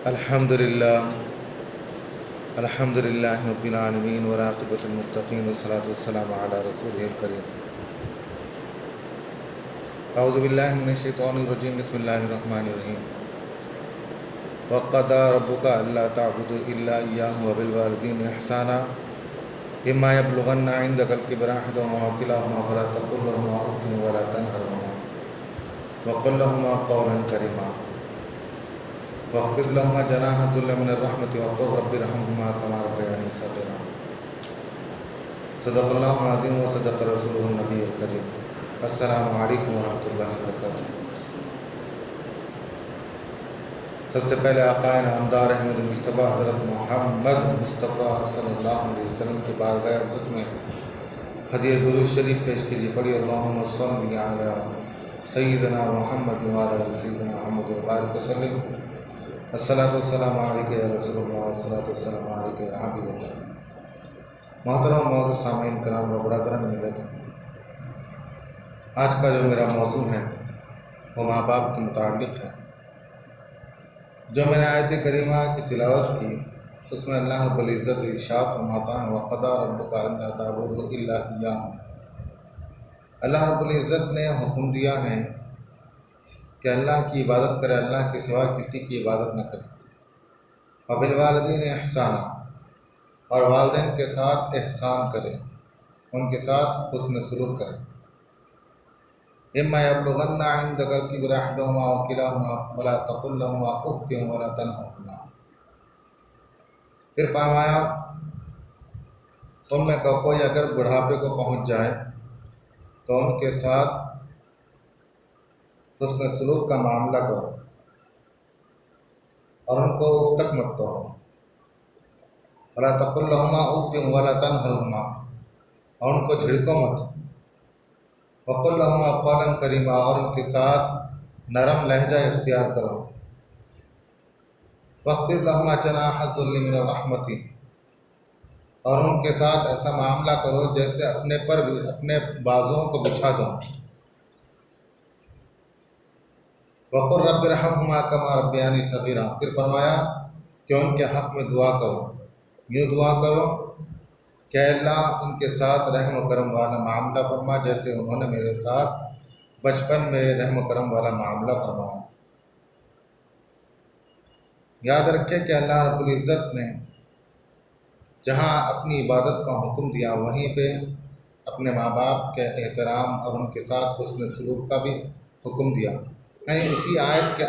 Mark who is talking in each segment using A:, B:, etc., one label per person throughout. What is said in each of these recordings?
A: الحمدللہ رب العالمین والعاقبۃ للمتقین والصلاۃ والسلام علی رسولہ الکریم۔ اعوذ باللہ من الشیطان الرجیم، بسم اللہ الرحمن الرحیم۔ وَقَضَىٰ رَبُّكَ أَلَّا تَعْبُدُوا إِلَّا إِيَّاهُ وَبِالْوَالِدَيْنِ إِحْسَانًا إِمَّا يَبْلُغَنَّ عِندَكَ الْكِبَرَ أَحَدُهُمَا أَوْ كِلَاهُمَا فَلَا تَقُل لَّهُمَا أُفٍّ وَلَا تَنْهَرْهُمَا وَقُل لَّهُمَا قَوْلًا كَرِيمًا وَاخْفِضْ لَهُمَا جَنَاحَ الذُّلِّ مِنَ الرَّحْمَةِ وَقُل رَّبِّ ارْحَمْهُمَا كَمَا رَبَّيَانِي صَغِيرًا۔ صدق اللہ العظیم وصدق رسولہ النبی الکریم۔ السلام علیکم ورحمۃ اللہ وبرکاتہ۔ سب سے پہلے آقا نامدار احمد مصطفیٰ حضرت محمد مصطفیٰ صلی اللہ علیہ وسلم کے بارگاہ اقدس میں ہدیہ درود شریف پیش کیجیے۔ پڑھی اللہم صلی علی سیدنا محمد وعلی سیدنا محمد وبارک وسلم۔ الصلاۃ والسلام علیک یا رسول اللہ، الصلاۃ والسلام علیک یا حبیب اللہ۔ محترم معزز سامعین کرام و برادران ملت، آج کا جو میرا موضوع ہے وہ ماں باپ کے متعلق ہے۔ جو میں نے آیت کریمہ کی تلاوت کی اس میں اللہ رب العزت ارشاد فرماتا ہے وَقَضَىٰ رَبُّكَ أَلَّا تَعْبُدُوا إِلَّا إِيَّاهُ۔ اللہ رب العزت نے حکم دیا ہے کہ اللہ کی عبادت کرے، اللہ کے سوا کسی کی عبادت نہ کرے۔ وَبِالْوَالِدَيْنِ إِحْسَانًا، اور والدین کے ساتھ احسان کرے، ان کے ساتھ حسن سلوک کرے۔ إِمَّا يَبْلُغَنَّ عِندَكَ الْكِبَرَ أَحَدُهُمَا أَوْ كِلَاهُمَا فَلَا تَقُل لَّهُمَا أُفٍّ وَلَا تَنْهَرْهُمَا۔ پھر فرمایا ان میں کا کوئی اگر بڑھاپے کو پہنچ جائے تو ان کے ساتھ حسن سلوک کا معاملہ کرو اور ان کو اف تک مت کہو۔ وَلَا تَقُل لَّهُمَا أُفٍّ وَلَا تَنْهَرْهُمَا، اور ان کو جھڑکو مت۔ وَقُل لَّهُمَا قَوْلًا كَرِيمًا، اور ان کے ساتھ نرم لہجہ اختیار کرو۔ وَاخْفِضْ لَهُمَا جَنَاحَ الذُّلِّ مِنَ الرَّحْمَةِ، اور ان کے ساتھ ایسا معاملہ کرو جیسے اپنے پر اپنے بازوؤں کو بچھا دو۔ وَقُل رَّبِّ ارْحَمْهُمَا كَمَا رَبَّيَانِي صَغِيرًا، پھر فرمایا کہ ان کے حق میں دعا کرو، یوں دعا کرو کہ اللہ ان کے ساتھ رحم و کرم والا معاملہ فرما جیسے انہوں نے میرے ساتھ بچپن میں رحم و کرم والا معاملہ فرمایا۔ یاد رکھے کہ اللہ رب العزت نے جہاں اپنی عبادت کا حکم دیا وہیں پہ اپنے ماں باپ کے احترام اور ان کے ساتھ حسن سلوک کا بھی حکم دیا۔ یعنی اسی آیت کے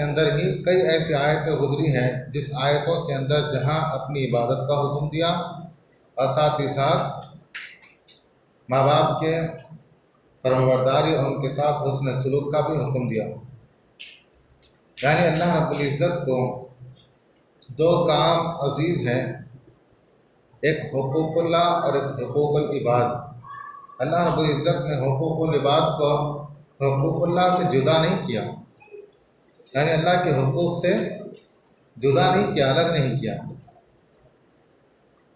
A: اندر ہی کئی ایسی آیتیں گزری ہیں جس آیتوں کے اندر جہاں اپنی عبادت کا حکم دیا اور ساتھ ہی ساتھ ماں باپ کے فرمانبرداری اور ان کے ساتھ حسن سلوک کا بھی حکم دیا۔ یعنی اللہ رب العزت کو دو کام عزیز ہیں، ایک حقوق اللہ اور ایک حقوق العباد۔ اللہ رب العزت نے حقوق العباد کو حقوق اللہ سے جدا نہیں کیا، یعنی اللہ کے حقوق سے جدا نہیں کیا، الگ نہیں کیا۔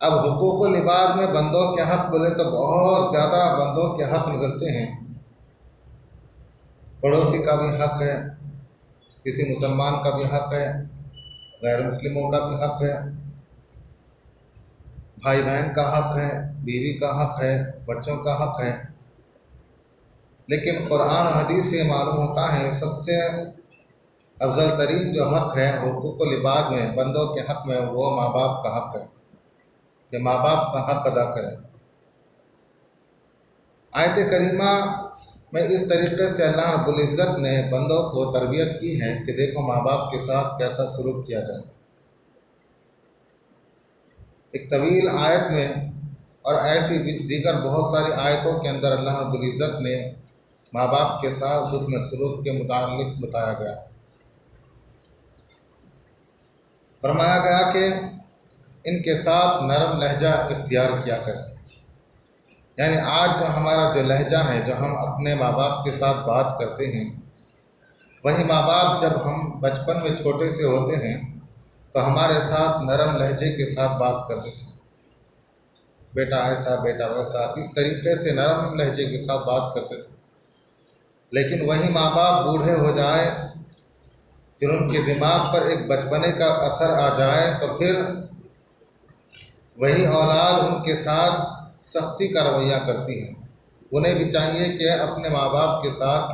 A: اب حقوق العباد میں بندوں کے حق بولے تو بہت زیادہ بندوں کے حق نکلتے ہیں۔ پڑوسی کا بھی حق ہے، کسی مسلمان کا بھی حق ہے، غیر مسلموں کا بھی حق ہے، بھائی بہن کا حق ہے، بیوی کا حق ہے، بچوں کا حق ہے۔ لیکن قرآن و حدیث سے معلوم ہوتا ہے سب سے افضل ترین جو حق ہے حقوق العباد میں، بندوں کے حق میں، وہ ماں باپ کا حق ہے کہ ماں باپ کا حق ادا کریں۔ آیت کریمہ میں اس طریقے سے اللہ رب العزت نے بندوں کو تربیت کی ہے کہ دیکھو ماں باپ کے ساتھ کیسا سلوک کیا جائے۔ ایک طویل آیت میں اور ایسی دیگر بہت ساری آیتوں کے اندر اللہ رب العزت نے ماں باپ کے ساتھ حسن سلوک کے متعلق بتایا گیا۔ فرمایا گیا کہ ان کے ساتھ نرم لہجہ اختیار کیا کریں۔ یعنی آج جو ہمارا جو لہجہ ہے، جو ہم اپنے ماں باپ کے ساتھ بات کرتے ہیں، وہی ماں باپ جب ہم بچپن میں چھوٹے سے ہوتے ہیں تو ہمارے ساتھ نرم لہجے کے ساتھ بات کرتے تھے، بیٹا ایسا بیٹا ویسا، اس طریقے سے نرم لہجے کے ساتھ بات کرتے تھے۔ لیکن وہی ماں باپ بوڑھے ہو جائے، پھر ان کے دماغ پر ایک بچپنے کا اثر آ جائے تو پھر وہی اولاد ان کے ساتھ سختی کا رویہ کرتی ہے۔ انہیں بھی چاہیے کہ اپنے ماں باپ کے ساتھ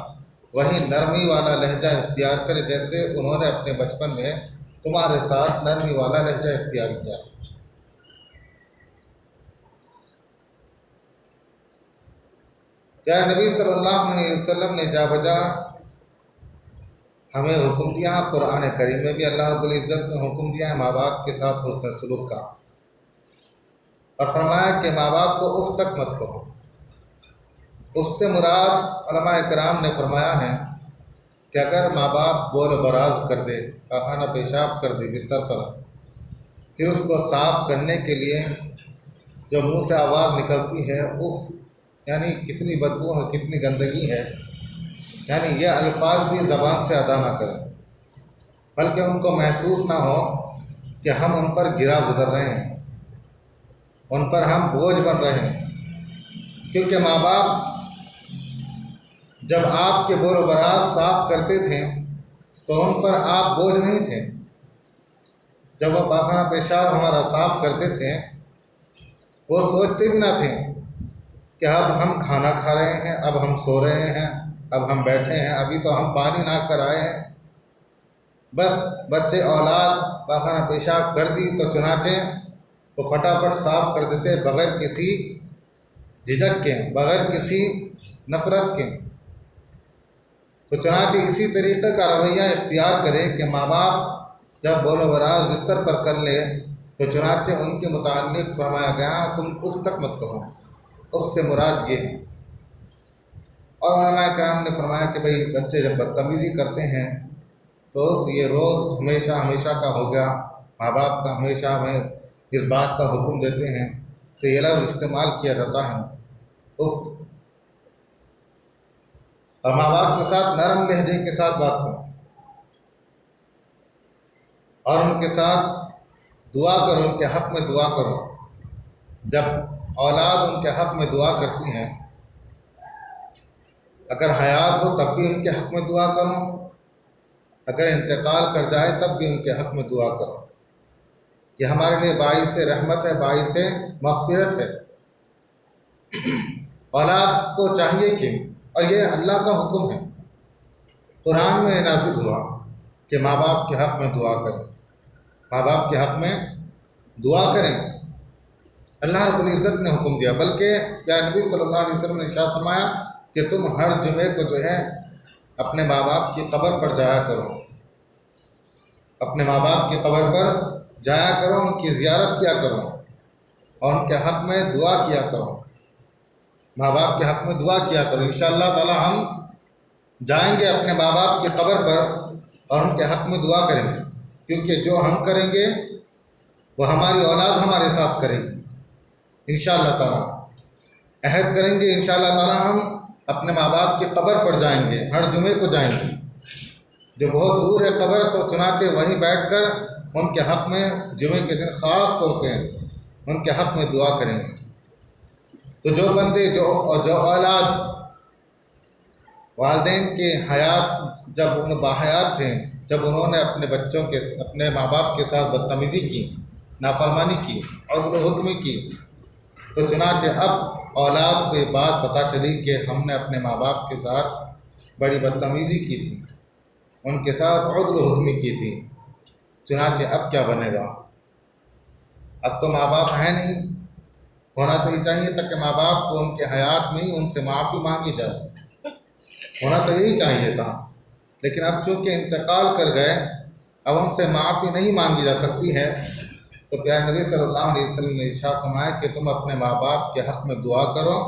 A: وہی نرمی والا لہجہ اختیار کرے جیسے انہوں نے اپنے بچپن میں تمہارے ساتھ نرمی والا لہجہ اختیار کیا۔ پیارے نبی صلی اللہ علیہ وسلم نے جا بجا ہمیں حکم دیا، قرآن کریم میں بھی اللہ رب العزت نے حکم دیا ہے ماں باپ کے ساتھ حسن سلوک کا، اور فرمایا کہ ماں باپ کو اف تک مت کہو۔ اس سے مراد علماء کرام نے فرمایا ہے کہ اگر ماں باپ بول و براز کر دے، پاخانہ پیشاب کر دے بستر پر، پھر اس کو صاف کرنے کے لیے جو منہ سے آواز نکلتی ہے اف، یعنی کتنی بدبو ہے، کتنی گندگی ہے، یعنی یہ الفاظ بھی زبان سے ادا نہ کریں، بلکہ ان کو محسوس نہ ہو کہ ہم ان پر گرا گزر رہے ہیں، ان پر ہم بوجھ بن رہے ہیں۔ کیونکہ ماں باپ جب آپ کے بول و براز صاف کرتے تھے تو ان پر آپ بوجھ نہیں تھے۔ جب وہ پاخانہ پیشاب ہمارا صاف کرتے تھے وہ سوچتے بھی نہ تھے کہ اب ہم کھانا کھا رہے ہیں، اب ہم سو رہے ہیں، اب ہم بیٹھے ہیں، ابھی تو ہم پانی نہ کر آئے ہیں۔ بس بچے اولاد پاخانہ پیشاب کر دی تو چنانچہ وہ فٹافٹ صاف کر دیتے بغیر کسی جھجک کے، بغیر کسی نفرت کے۔ تو چنانچہ اسی طریقے کا رویہ اختیار کرے کہ ماں باپ جب بول و براز بستر پر کر لے تو چنانچہ ان کے متعلق فرمایا گیا تم اف تک مت کہو۔ اس سے مراد یہ ہے۔ اور علماء کرام نے فرمایا کہ بھئی بچے جب بدتمیزی کرتے ہیں تو یہ روز ہمیشہ ہمیشہ کا ہو گیا، ماں باپ کا ہمیشہ ہمیں اس بات کا حکم دیتے ہیں تو یہ لفظ استعمال کیا جاتا ہے اف۔ اور ماں باپ کے ساتھ نرم لہجے کے ساتھ بات کرو اور ان کے ساتھ دعا کرو، ان کے حق میں دعا کرو۔ جب اولاد ان کے حق میں دعا کرتی ہیں، اگر حیات ہو تب بھی ان کے حق میں دعا کرو، اگر انتقال کر جائے تب بھی ان کے حق میں دعا کرو۔ یہ ہمارے لیے باعث رحمت ہے، باعث مغفرت ہے۔ اولاد کو چاہیے کہ، اور یہ اللہ کا حکم ہے، قرآن میں نازل ہوا کہ ماں باپ کے حق میں دعا کریں، ماں باپ کے حق میں دعا کریں۔ اللہ رب العزت نے حکم دیا، بلکہ یا نبی صلی اللہ علیہ وسلم نے ارشاد فرمایا کہ تم ہر جمعے کو جو ہے اپنے ماں باپ کی قبر پر جایا کرو، اپنے ماں باپ کی قبر پر جایا کرو، ان کی زیارت کیا کرو اور ان کے حق میں دعا کیا کرو، ماں باپ کے حق میں دعا کیا کرو۔ انشاءاللہ تعالی ہم جائیں گے اپنے ماں باپ کی قبر پر اور ان کے حق میں دعا کریں گے، کیونکہ جو ہم کریں گے وہ ہماری اولاد ہمارے ساتھ کرے گی۔ انشاءاللہ تعالی عہد کریں گے، انشاءاللہ تعالی ہم اپنے ماں باپ کی قبر پر جائیں گے، ہر جمعے کو جائیں گے۔ جو بہت دور ہے قبر تو چنانچہ وہیں بیٹھ کر ان کے حق میں جمعے کے دن خاص طور سے ان کے حق میں دعا کریں گے۔ تو جو بندے جو اولاد والدین کے حیات جب ان باحیات تھے، جب انہوں نے اپنے بچوں کے اپنے ماں باپ کے ساتھ بدتمیزی کی، نافرمانی کی اور حکمی کی، تو چنانچہ اب اولاد کو یہ بات پتہ چلی کہ ہم نے اپنے ماں باپ کے ساتھ بڑی بدتمیزی کی تھی، ان کے ساتھ عدل و حکمی کی تھی، چنانچہ اب کیا بنے گا؟ اب تو ماں باپ ہیں نہیں، ہونا تو یہ چاہیے تھا کہ ماں باپ کو ان کے حیات میں ہی ان سے معافی مانگی جائے، ہونا تو یہی چاہیے تھا، لیکن اب چونکہ انتقال کر گئے اب ان سے معافی نہیں مانگی جا سکتی ہے، تو پیارے نبی صلی اللہ علیہ وسلم نے ارشاد فرمایا کہ تم اپنے ماں باپ کے حق میں دعا کرو،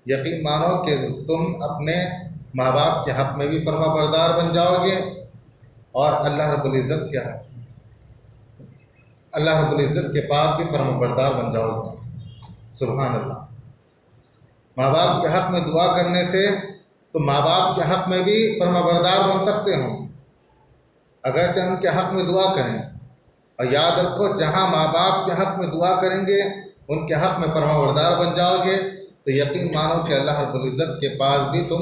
A: یقین مانو کہ تم اپنے ماں باپ کے حق میں بھی فرما بردار بن جاؤ گے اور اللہ رب العزت کے پاس بھی فرما بردار بن جاؤ گے۔ سبحان اللہ۔ ماں باپ کے حق میں دعا کرنے سے تو ماں باپ کے حق میں بھی فرما بردار بن سکتے ہوں، اگرچہ ان کے حق میں دعا کریں، اور یاد رکھو جہاں ماں باپ کے حق میں دعا کریں گے ان کے حق میں فرما بردار بن جاؤ گے تو یقین مانو کہ اللہ رب العزت کے پاس بھی تم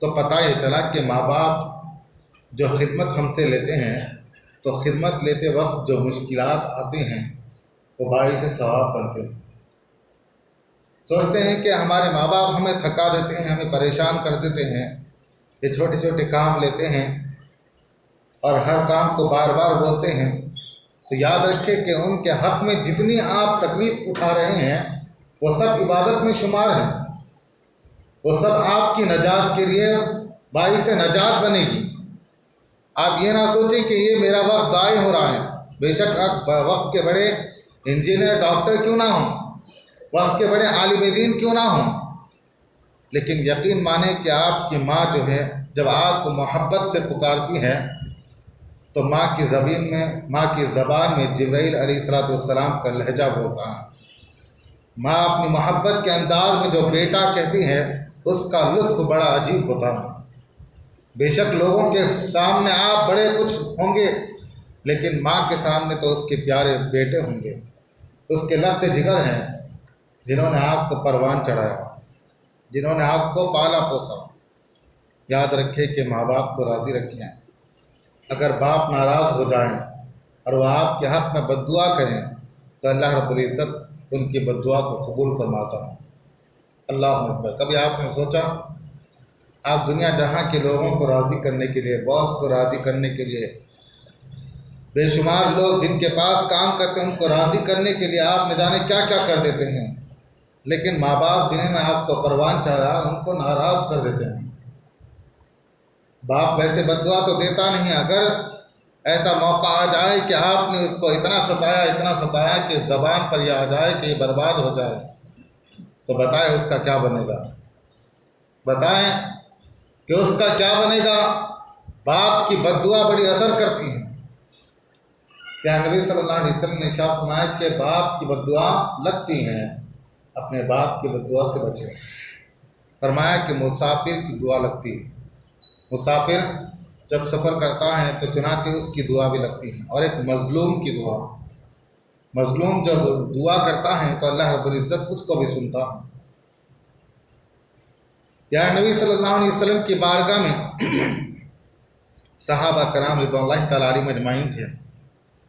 A: تو پتہ یہ چلا کہ ماں باپ جو خدمت ہم سے لیتے ہیں تو خدمت لیتے وقت جو مشکلات آتے ہیں وہ باعث ثواب بنتے ہیں۔ سوچتے ہیں کہ ہمارے ماں باپ ہمیں تھکا دیتے ہیں، ہمیں پریشان کر دیتے ہیں، یہ چھوٹے چھوٹے کام لیتے ہیں اور ہر کام کو بار بار بولتے ہیں، تو یاد رکھے کہ ان کے حق میں جتنی آپ تکلیف اٹھا رہے ہیں وہ سب عبادت میں شمار ہیں، وہ سب آپ کی نجات کے لیے باعث نجات بنے گی۔ آپ یہ نہ سوچیں کہ یہ میرا وقت ضائع ہو رہا ہے، بے شک آپ وقت کے بڑے انجینئر ڈاکٹر کیوں نہ ہوں، وقت کے بڑے عالم دین کیوں نہ ہوں، لیکن یقین مانیں کہ آپ کی ماں جو ہے جب آپ کو محبت سے پکارتی ہے تو ماں کی زبان میں جبرائیل علیہ السلام کا لہجہ ہوتا ہے۔ ماں اپنی محبت کے انداز میں جو بیٹا کہتی ہے اس کا لطف بڑا عجیب ہوتا ہے۔ بے شک لوگوں کے سامنے آپ بڑے کچھ ہوں گے، لیکن ماں کے سامنے تو اس کے پیارے بیٹے ہوں گے، اس کے لخت جگر ہیں جنہوں نے آپ کو پروان چڑھایا، جنہوں نے آپ کو پالا پوسا۔ یاد رکھے کہ ماں باپ کو راضی رکھیں۔ اگر باپ ناراض ہو جائیں اور وہ آپ کے حق میں بد دعا کریں تو اللہ رب العزت ان کی بد دعا کو قبول فرماتا ہے۔ اللہ اکبر۔ کبھی آپ نے سوچا آپ دنیا جہاں کے لوگوں کو راضی کرنے کے لیے، باس کو راضی کرنے کے لیے، بے شمار لوگ جن کے پاس کام کرتے ہیں ان کو راضی کرنے کے لیے آپ نہ جانے کیا کیا کر دیتے ہیں، لیکن ماں باپ جنہیں نے آپ کو پروان چڑھا ان کو ناراض کر دیتے ہیں۔ باپ ویسے بد دعا تو دیتا نہیں، اگر ایسا موقع آ جائے کہ آپ نے اس کو اتنا ستایا کہ زبان پر یہ آ جائے کہ یہ برباد ہو جائے تو بتائیں اس کا کیا بنے گا؟ بتائیں کہ اس کا کیا بنے گا؟ باپ کی بد دعا بڑی اثر کرتی ہے۔ کیا نبی صلی اللہ علیہ وسلم نے ارشاد فرمایا کہ باپ کی بد دعا لگتی ہیں، اپنے باپ کی بد دعا سے بچیں۔ فرمایا کہ مسافر کی دعا لگتی ہے، مسافر جب سفر کرتا ہے تو چنانچہ اس کی دعا بھی لگتی ہے، اور ایک مظلوم کی دعا، مظلوم جب دعا کرتا ہے تو اللہ رب العزت اس کو بھی سنتا ہے۔ یا نبی صلی اللہ علیہ وسلم کی بارگاہ میں صحابہ کرام رضوان اللہ تعالیٰ علیہم اجمعین تھے۔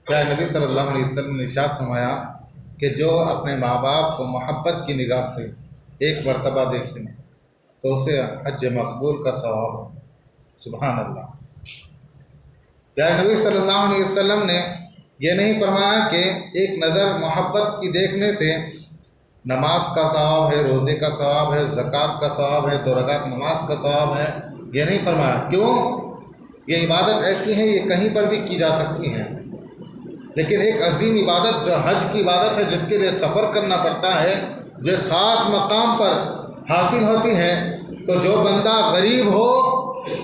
A: یا نبی صلی اللہ علیہ وسلم نے ارشاد فرمایا کہ جو اپنے ماں باپ کو محبت کی نگاہ سے ایک مرتبہ دیکھیں تو اسے حج مقبول کا ثواب ہے۔ سبحان اللہ۔ یا نبی صلی اللہ علیہ وسلم نے یہ نہیں فرمایا کہ ایک نظر محبت کی دیکھنے سے نماز کا ثواب ہے، روزے کا ثواب ہے، زکوٰۃ کا ثواب ہے، 2 رکعت نماز کا ثواب ہے، یہ نہیں فرمایا۔ کیوں؟ یہ عبادت ایسی ہے یہ کہیں پر بھی کی جا سکتی ہے، لیکن ایک عظیم عبادت جو حج کی عبادت ہے جس کے لیے سفر کرنا پڑتا ہے، جو خاص مقام پر حاصل ہوتی ہے، تو جو بندہ غریب ہو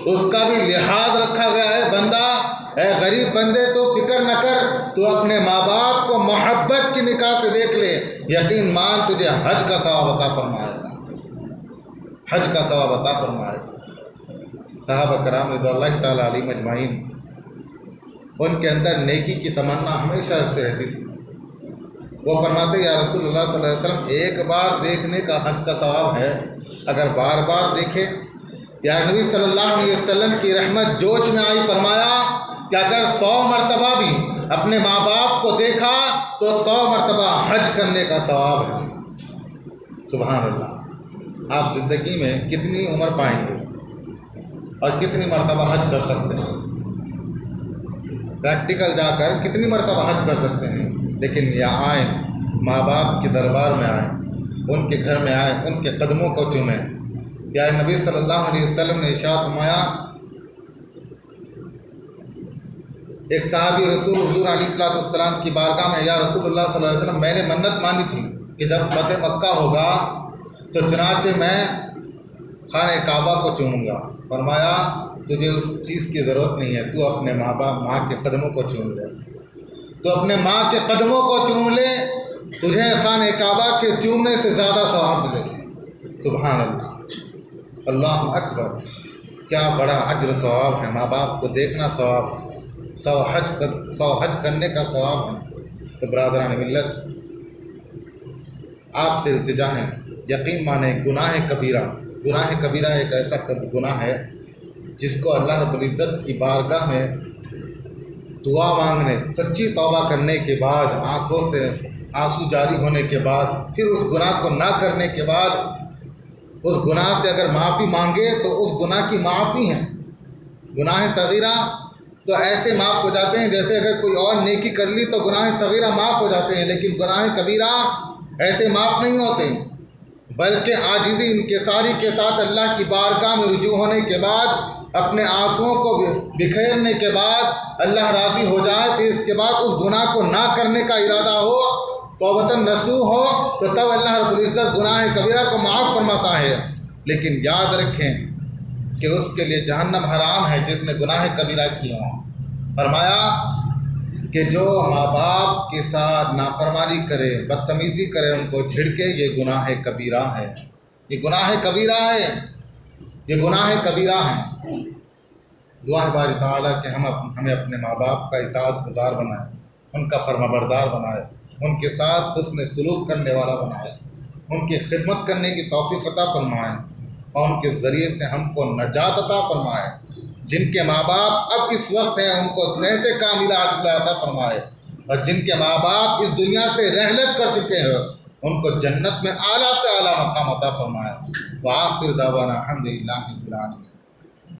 A: اس کا بھی لحاظ رکھا گیا ہے۔ بندہ اے غریب بندے تو فکر نہ کر، تو اپنے ماں باپ کو محبت کی نگاہ سے دیکھ لے، یقین مان تجھے حج کا ثواب عطا فرمائے گا، حج کا ثواب عطا فرمائے گا۔ صحابہ کرام رضوان اللہ تعالیٰ علیہم اجمعین، ان کے اندر نیکی کی تمنا ہمیشہ سے رہتی تھی۔ وہ فرماتے یا رسول اللہ صلی اللہ علیہ وسلم ایک بار دیکھنے کا حج کا ثواب ہے، اگر بار بار دیکھے؟ یا نبی صلی اللہ علیہ وسلم کی رحمت جوش میں آئی، فرمایا کہ اگر 100 مرتبہ بھی اپنے ماں باپ کو دیکھا تو 100 مرتبہ حج کرنے کا ثواب ہے۔ سبحان اللہ۔ آپ زندگی میں کتنی عمر پائیں گے اور کتنی مرتبہ حج کر سکتے ہیں؟ پریکٹیکل جا کر کتنی مرتبہ حج کر سکتے ہیں؟ لیکن یہ آئیں، ماں باپ کے دربار میں آئیں، ان کے گھر میں آئیں، ان کے قدموں کو چومیں۔ یا نبی صلی اللہ علیہ وسلم نے ارشاد فرمایا، ایک صحابی رسول حضور علیہ السلام کی بارگاہ میں، یا رسول اللہ صلی اللہ علیہ وسلم میں نے منت مانی تھی کہ جب فتح مکہ ہوگا تو چنانچہ میں خانہ کعبہ کو چوموں گا۔ فرمایا تجھے اس چیز کی ضرورت نہیں ہے، تو اپنے ماں کے قدموں کو چوم لے، تو اپنے ماں کے قدموں کو چوم لے، تجھے خانہ کعبہ کے چومنے سے زیادہ ثواب ملے گا۔ سبحان اللہ، اللہ اکبر۔ کیا بڑا اجر ثواب ہے، ماں باپ کو دیکھنا ثواب ہے، 100 حج کرنے کا ثواب ہے۔ تو برادران ملت، آپ سے التجا ہے، یقین مانیں گناہ کبیرہ گناہ کبیرہ ایک ایسا گناہ ہے جس کو اللہ رب العزت کی بارگاہ میں دعا مانگنے، سچی توبہ کرنے کے بعد، آنکھوں سے آنسو جاری ہونے کے بعد، پھر اس گناہ کو نہ کرنے کے بعد اس گناہ سے اگر معافی مانگے تو اس گناہ کی معافی ہے۔ گناہ صغیرہ تو ایسے معاف ہو جاتے ہیں جیسے اگر کوئی اور نیکی کر لی تو گناہ صغیرہ معاف ہو جاتے ہیں، لیکن گناہ کبیرہ ایسے معاف نہیں ہوتے، بلکہ عاجزی انکساری کے ساتھ اللہ کی بارگاہ میں رجوع ہونے کے بعد، اپنے آنسوؤں کو بکھیرنے کے بعد اللہ راضی ہو جائے، پھر اس کے بعد اس گناہ کو نہ کرنے کا ارادہ ہو، توبۃ نصوح ہو، تو تب اللہ رب العزت گناہ کبیرہ کو معاف فرماتا ہے۔ لیکن یاد رکھیں کہ اس کے لیے جہنم حرام ہے جس نے گناہ کبیرہ کیا ہوں۔ فرمایا کہ جو ماں باپ کے ساتھ نافرمانی کرے، بدتمیزی کرے، ان کو جھڑکے، یہ گناہ کبیرہ ہے، یہ گناہ کبیرہ ہے، یہ گناہ کبیرہ ہے۔ دعا ہے باری تعالیٰ کہ ہمیں اپنے ماں باپ کا اطاعت گزار بنائے، ان کا فرما بردار بنائے، ان کے ساتھ حسن سلوک کرنے والا بنائے، ان کی خدمت کرنے کی توفیق عطا فرمائے، اور ان کے ذریعے سے ہم کو نجات عطا فرمائے۔ جن کے ماں باپ اب اس وقت ہیں ان کو صحت کاملہ عاجلہ عطا فرمائے، اور جن کے ماں باپ اس دنیا سے رحلت کر چکے ہیں ان کو جنت میں اعلیٰ سے اعلیٰ مقام عطا فرمائے۔ وآخر دعوانا الحمدللہ رب العالمین۔